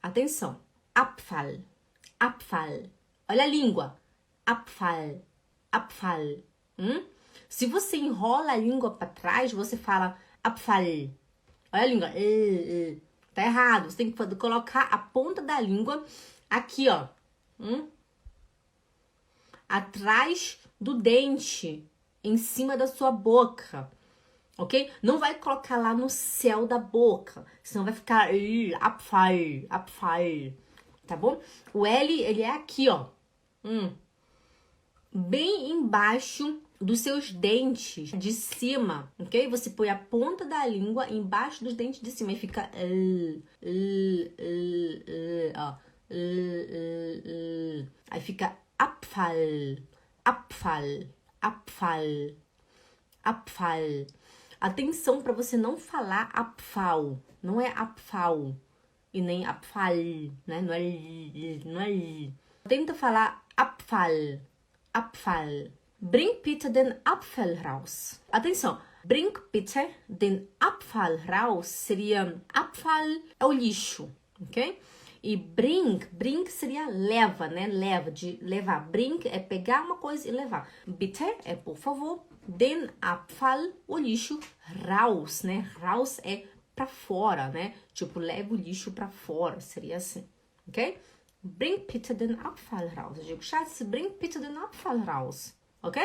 Atenção. Abfall, Abfall. Olha a língua. Abfall, Abfall. Se você enrola a língua para trás, você fala Abfall. Olha a língua. Tá errado. Você tem que colocar a ponta da língua aqui, ó. Atrás do dente, em cima da sua boca. Ok? Não vai colocar lá no céu da boca, senão vai ficar Abfall, Abfall. Tá bom? O L, ele é aqui, ó. Bem embaixo dos seus dentes de cima, ok? Você põe a ponta da língua embaixo dos dentes de cima e fica ó. Aí fica Abfall, Abfall, Abfall, Abfall. Atenção para você não falar Abfall, não é Abfall e nem Abfall, né? Não é. Tenta falar Abfall, Abfall. Bring bitte den Abfall raus. Atenção, bring bitte den Abfall raus seria Abfall é o lixo, ok? E bring seria leva, né? Leva, de levar. Bring é pegar uma coisa e levar. Bitte é por favor. Den Abfall, o lixo, raus, né? Raus é pra fora, né? Tipo, leva o lixo pra fora, seria assim, ok? Bring bitte den Abfall raus. Eu digo, Schatz, bring bitte den Abfall raus, ok?